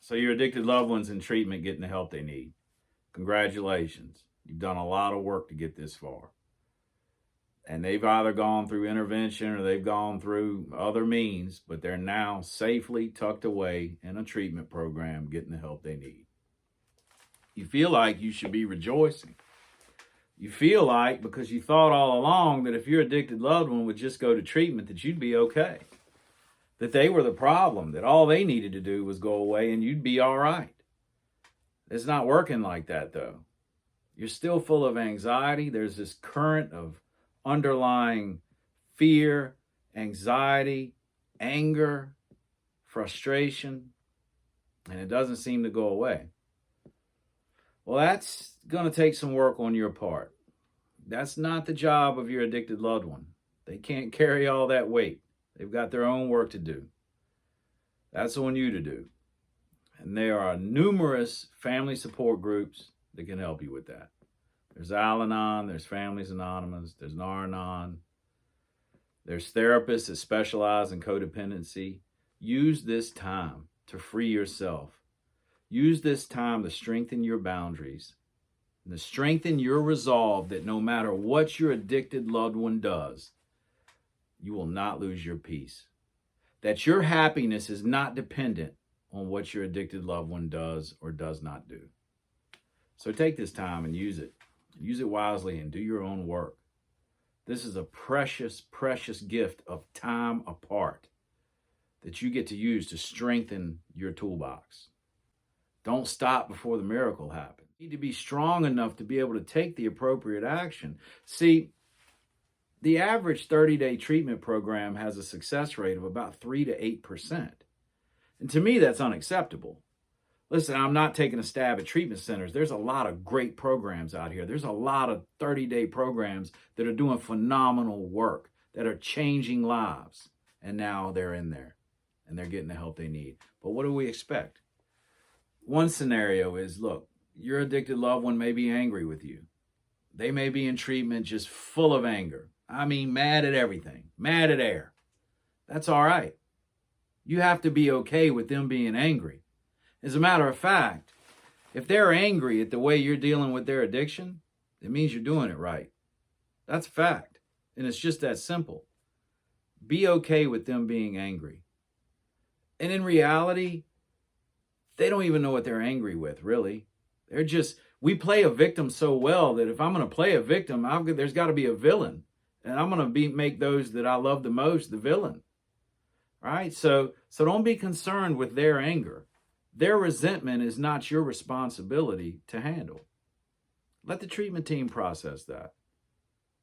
So your addicted loved ones in treatment getting the help they need. Congratulations. You've done a lot of work to get this far. And they've either gone through intervention or they've gone through other means, but they're now safely tucked away in a treatment program getting the help they need. You feel like you should be rejoicing. You feel like, because you thought all along that if your addicted loved one would just go to treatment, that you'd be okay. That they were the problem, that all they needed to do was go away and you'd be all right. It's not working like that, though. You're still full of anxiety. There's this current of underlying fear, anxiety, anger, frustration, and it doesn't seem to go away. Well, that's going to take some work on your part. That's not the job of your addicted loved one. They can't carry all that weight. They've got their own work to do. That's on you to do. And there are numerous family support groups that can help you with that. There's Al-Anon, there's Families Anonymous, there's Nar-Anon. There's therapists that specialize in codependency. Use this time to free yourself. Use this time to strengthen your boundaries and to strengthen your resolve that no matter what your addicted loved one does, you will not lose your peace. That your happiness is not dependent on what your addicted loved one does or does not do. So take this time and use it. Use it wisely and do your own work. This is a precious, precious gift of time apart that you get to use to strengthen your toolbox. Don't stop before the miracle happens. You need to be strong enough to be able to take the appropriate action. See, the average 30-day treatment program has a success rate of about 3 to 8%. And to me, that's unacceptable. Listen, I'm not taking a stab at treatment centers. There's a lot of great programs out here. There's a lot of 30-day programs that are doing phenomenal work, that are changing lives. And now they're in there and they're getting the help they need. But what do we expect? One scenario is, look, your addicted loved one may be angry with you. They may be in treatment just full of anger. I mean, mad at everything, mad at air. That's all right. You have to be okay with them being angry. As a matter of fact, if they're angry at the way you're dealing with their addiction, it means you're doing it right. That's a fact. And it's just that simple. Be okay with them being angry. And in reality, they don't even know what they're angry with, really. We play a victim so well that if I'm going to play a victim, there's got to be a villain. And I'm going to make those that I love the most the villain. Right? So don't be concerned with their anger. Their resentment is not your responsibility to handle. Let the treatment team process that.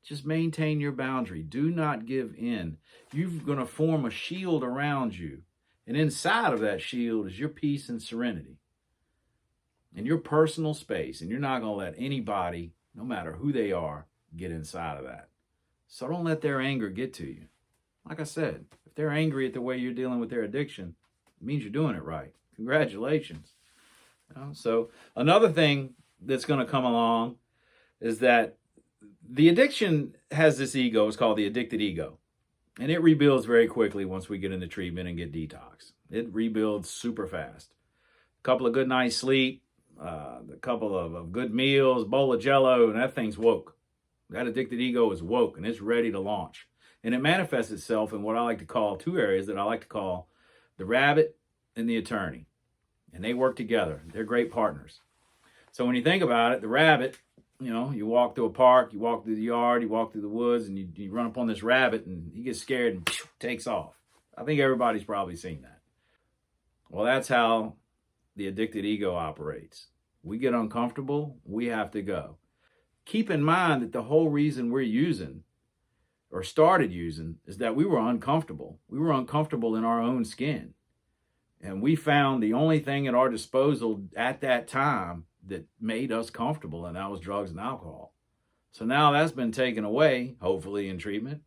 Just maintain your boundary. Do not give in. You're going to form a shield around you. And inside of that shield is your peace and serenity. And your personal space. And you're not going to let anybody, no matter who they are, get inside of that. So don't let their anger get to you. Like I said, if they're angry at the way you're dealing with their addiction, it means you're doing it right. Congratulations. So another thing that's going to come along is that the addiction has this ego. It's called the addicted ego. And it rebuilds very quickly once we get into treatment and get detox. It rebuilds super fast. A couple of good nights sleep, a couple of good meals, bowl of Jell-O, and that thing's woke. That addicted ego is woke and it's ready to launch. And it manifests itself in what I like to call two areas that I like to call the rabbit and the attorney. And they work together. They're great partners. So when you think about it, the rabbit, you walk through a park, you walk through the yard, you walk through the woods, and you run up on this rabbit and he gets scared and takes off. I think everybody's probably seen that. Well, that's how the addicted ego operates. We get uncomfortable, we have to go. Keep in mind that the whole reason we're using or started using is that we were uncomfortable. We were uncomfortable in our own skin. And we found the only thing at our disposal at that time that made us comfortable, and that was drugs and alcohol. So now that's been taken away, hopefully in treatment.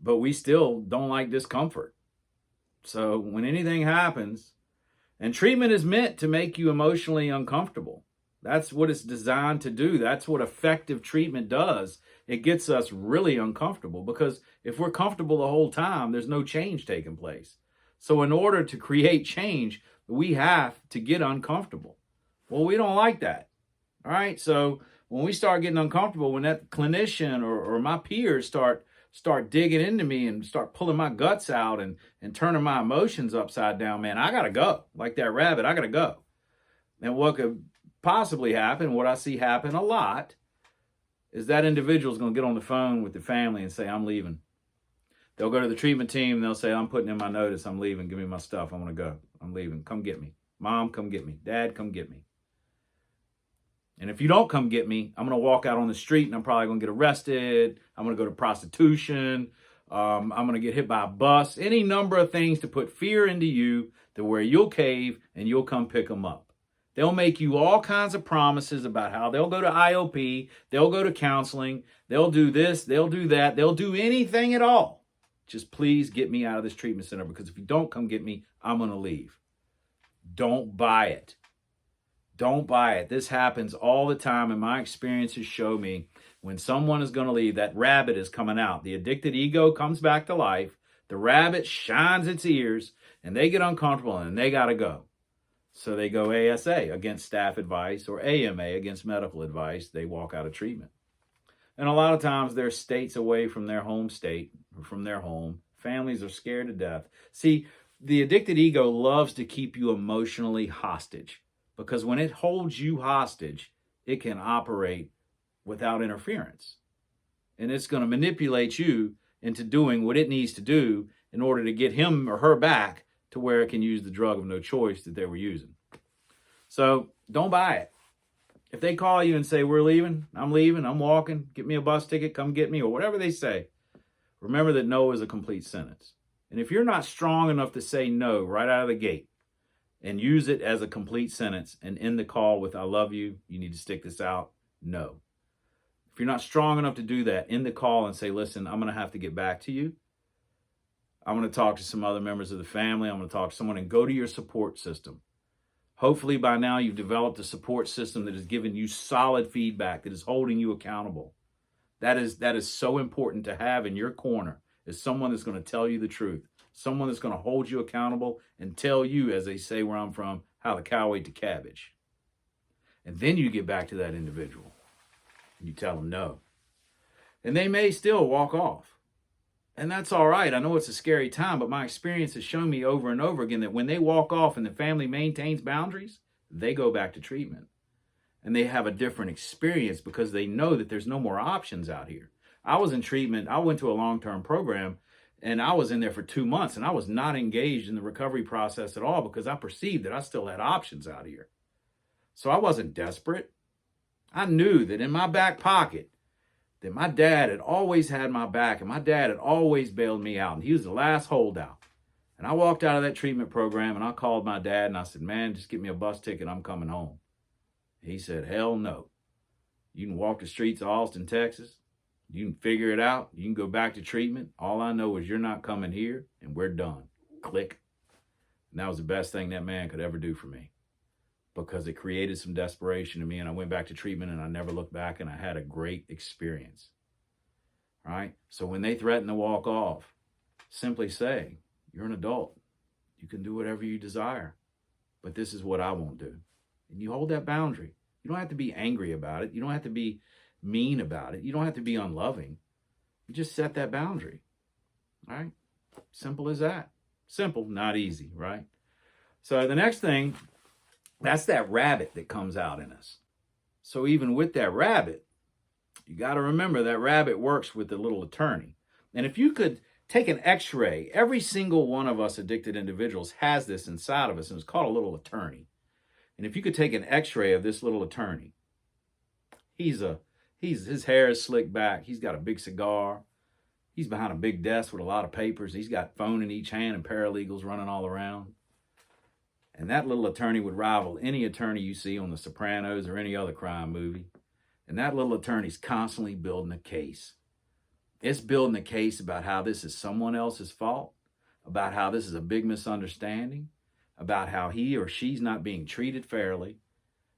But we still don't like discomfort. So when anything happens, and treatment is meant to make you emotionally uncomfortable. That's what it's designed to do. That's what effective treatment does. It gets us really uncomfortable because if we're comfortable the whole time, there's no change taking place. So in order to create change, we have to get uncomfortable. Well, we don't like that. All right. So when we start getting uncomfortable, when that clinician or my peers start digging into me and start pulling my guts out and turning my emotions upside down, man, I gotta go. Like that rabbit, I gotta go. And what could possibly happen, what I see happen a lot, is that individual's gonna get on the phone with the family and say, I'm leaving. They'll go to the treatment team and they'll say, I'm putting in my notice, I'm leaving, give me my stuff, I'm gonna go. I'm leaving, come get me. Mom, come get me. Dad, come get me. And if you don't come get me, I'm going to walk out on the street and I'm probably going to get arrested. I'm going to go to prostitution. I'm going to get hit by a bus. Any number of things to put fear into you to where you'll cave and you'll come pick them up. They'll make you all kinds of promises about how they'll go to IOP. They'll go to counseling. They'll do this. They'll do that. They'll do anything at all. Just please get me out of this treatment center, because if you don't come get me, I'm going to leave. Don't buy it. Don't buy it. This happens all the time, and my experiences show me when someone is going to leave, that rabbit is coming out. The addicted ego comes back to life. The rabbit shines its ears, and they get uncomfortable, and they got to go. So they go ASA, against staff advice, or AMA, against medical advice. They walk out of treatment. And a lot of times they're states away from their home state, or from their home. Families are scared to death. See, the addicted ego loves to keep you emotionally hostage. Because when it holds you hostage, it can operate without interference. And it's going to manipulate you into doing what it needs to do in order to get him or her back to where it can use the drug of no choice that they were using. So don't buy it. If they call you and say, we're leaving, I'm walking, get me a bus ticket, come get me, or whatever they say, remember that no is a complete sentence. And if you're not strong enough to say no right out of the gate, and use it as a complete sentence and end the call with, I love you, you need to stick this out, no. If you're not strong enough to do that, end the call and say, listen, I'm going to have to get back to you. I'm going to talk to some other members of the family. I'm going to talk to someone, and go to your support system. Hopefully by now you've developed a support system that is giving you solid feedback, that is holding you accountable. That is so important to have in your corner, is someone that's going to tell you the truth. Someone that's going to hold you accountable and tell you, as they say where I'm from, how the cow ate the cabbage. And then you get back to that individual and you tell them no. And they may still walk off. And that's all right. I know it's a scary time, but my experience has shown me over and over again that when they walk off and the family maintains boundaries, they go back to treatment. And they have a different experience because they know that there's no more options out here. I was in treatment. I went to a long-term program, and I was in there for 2 months, and I was not engaged in the recovery process at all because I perceived that I still had options out here. So I wasn't desperate. I knew that in my back pocket that my dad had always had my back, and my dad had always bailed me out, and he was the last holdout. And I walked out of that treatment program, and I called my dad, and I said, man, just get me a bus ticket. I'm coming home. He said, hell no. You can walk the streets of Austin, Texas. You can figure it out. You can go back to treatment. All I know is you're not coming here, and we're done. Click. And that was the best thing that man could ever do for me, because it created some desperation in me, and I went back to treatment, and I never looked back, and I had a great experience. All right? So when they threaten to walk off, simply say, you're an adult. You can do whatever you desire, but this is what I won't do. And you hold that boundary. You don't have to be angry about it. You don't have to be mean about it. You don't have to be unloving. You just set that boundary. All right? Simple as that. Simple, not easy, right? So the next thing, that's that rabbit that comes out in us. So even with that rabbit, you got to remember that rabbit works with the little attorney. And if you could take an x-ray, every single one of us addicted individuals has this inside of us, and it's called a little attorney. And if you could take an x-ray of this little attorney, his hair is slicked back. He's got a big cigar. He's behind a big desk with a lot of papers. He's got phone in each hand and paralegals running all around. And that little attorney would rival any attorney you see on The Sopranos or any other crime movie. And that little attorney's constantly building a case. It's building a case about how this is someone else's fault, about how this is a big misunderstanding, about how he or she's not being treated fairly,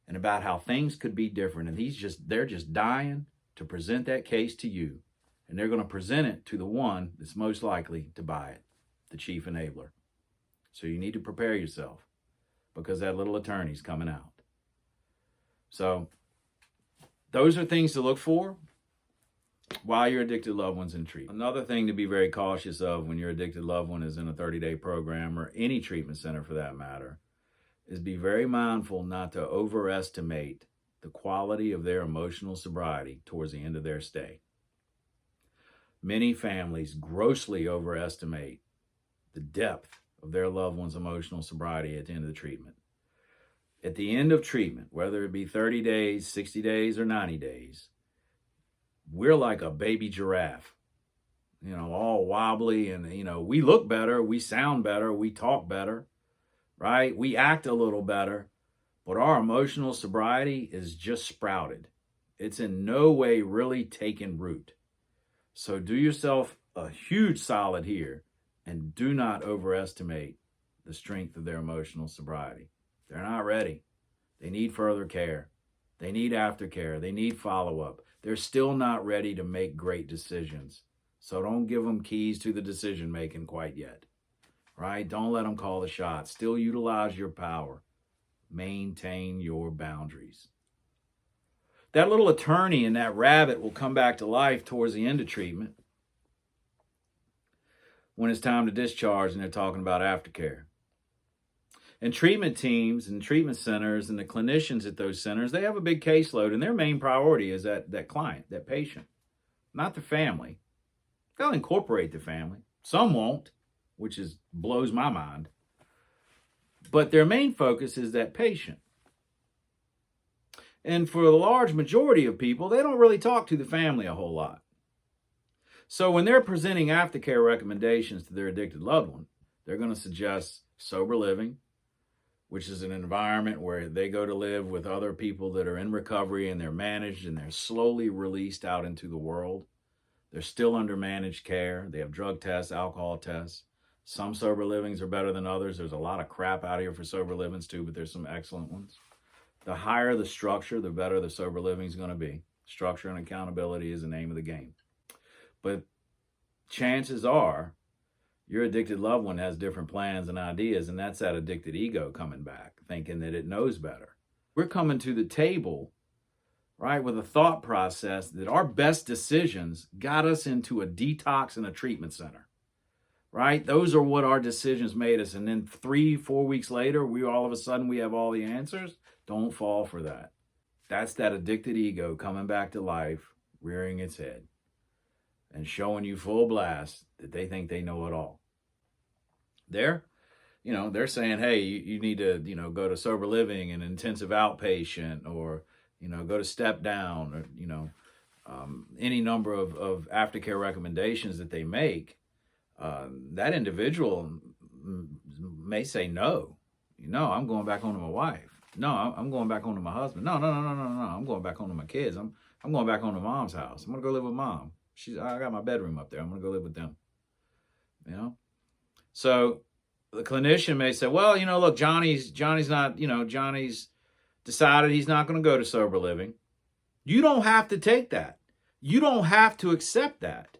and about how things could be different. And they're just dying to present that case to you. And they're going to present it to the one that's most likely to buy it, the chief enabler. So you need to prepare yourself because that little attorney's coming out. So those are things to look for while your addicted loved one's in treatment. Another thing to be very cautious of when your addicted loved one is in a 30-day program or any treatment center for that matter is be very mindful not to overestimate the quality of their emotional sobriety towards the end of their stay. Many families grossly overestimate the depth of their loved one's emotional sobriety at the end of the treatment. At the end of treatment, whether it be 30 days, 60 days, or 90 days, we're like a baby giraffe, all wobbly, and, we look better, we sound better, we talk better, right? We act a little better, but our emotional sobriety is just sprouted. It's in no way really taken root. So do yourself a huge solid here and do not overestimate the strength of their emotional sobriety. They're not ready. They need further care. They need aftercare. They need follow-up. They're still not ready to make great decisions. So don't give them keys to the decision-making quite yet, right? Don't let them call the shots. Still utilize your power. Maintain your boundaries. That little attorney and that rabbit will come back to life towards the end of treatment when it's time to discharge and they're talking about aftercare. And treatment teams and treatment centers and the clinicians at those centers, they have a big caseload, and their main priority is that client, that patient, not the family. They'll incorporate the family. Some won't, which blows my mind. But their main focus is that patient. And for the large majority of people, they don't really talk to the family a whole lot. So when they're presenting aftercare recommendations to their addicted loved one, they're going to suggest sober living, which is an environment where they go to live with other people that are in recovery and they're managed and they're slowly released out into the world. They're still under managed care. They have drug tests, alcohol tests. Some sober livings are better than others. There's a lot of crap out here for sober livings too, but there's some excellent ones. The higher the structure, the better the sober living is going to be. Structure and accountability is the name of the game. But chances are your addicted loved one has different plans and ideas, and that's that addicted ego coming back, thinking that it knows better. We're coming to the table, right, with a thought process that our best decisions got us into a detox and a treatment center, right? Those are what our decisions made us. And then 3-4 weeks later, all of a sudden we have all the answers. Don't fall for that. That's that addicted ego coming back to life, rearing its head and showing you full blast that they think they know it all. They're saying, hey, you need to, go to sober living and intensive outpatient, or, go to step down, or, any number of aftercare recommendations that they make. That individual may say, no, I'm going back home to my wife. No, I'm going back home to my husband. No, I'm going back home to my kids. I'm going back home to mom's house. I'm going to go live with mom. I got my bedroom up there. I'm going to go live with them. So the clinician may say, well, look, Johnny's not, Johnny's decided he's not going to go to sober living. You don't have to take that. You don't have to accept that.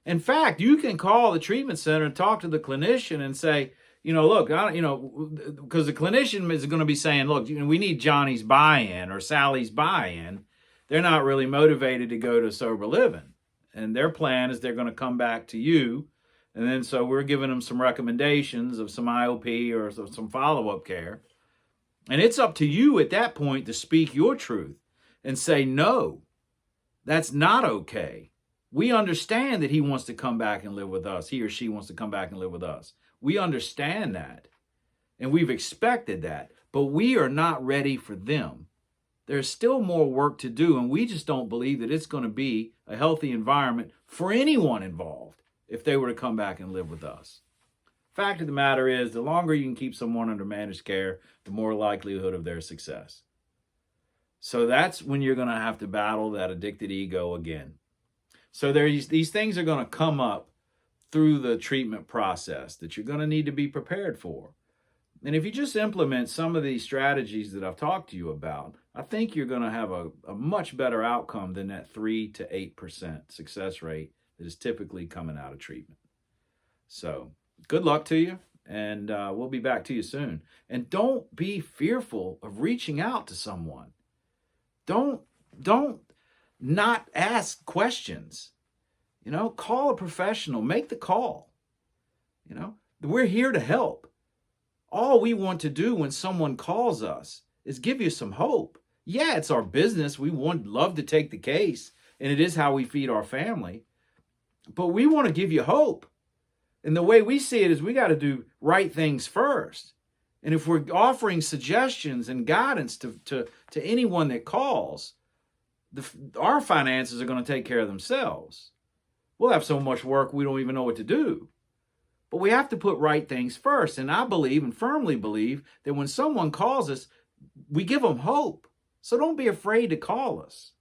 In fact, you can call the treatment center and talk to the clinician and say, look, because the clinician is going to be saying, look, we need Johnny's buy-in or Sally's buy-in. They're not really motivated to go to sober living. And their plan is they're going to come back to you. And then so we're giving them some recommendations of some IOP or some follow-up care. And it's up to you at that point to speak your truth and say, no, that's not okay. We understand that he wants to come back and live with us. He or she wants to come back and live with us. We understand that. And we've expected that. But we are not ready for them. There's still more work to do, and we just don't believe that it's going to be a healthy environment for anyone involved if they were to come back and live with us. Fact of the matter is, the longer you can keep someone under managed care, the more likelihood of their success. So that's when you're going to have to battle that addicted ego again. So these things are going to come up through the treatment process that you're going to need to be prepared for. And if you just implement some of these strategies that I've talked to you about, I think you're going to have a much better outcome than that 3 to 8% success rate that is typically coming out of treatment. So good luck to you. And we'll be back to you soon. And don't be fearful of reaching out to someone. Don't not ask questions. Call a professional. Make the call. We're here to help. All we want to do when someone calls us is give you some hope. Yeah, it's our business. We love to take the case, and it is how we feed our family. But we want to give you hope. And the way we see it is we got to do right things first. And if we're offering suggestions and guidance to anyone that calls, our finances are going to take care of themselves. We'll have so much work we don't even know what to do. But we have to put right things first. And I believe and firmly believe that when someone calls us, we give them hope. So don't be afraid to call us.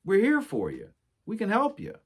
We're here for you. We can help you.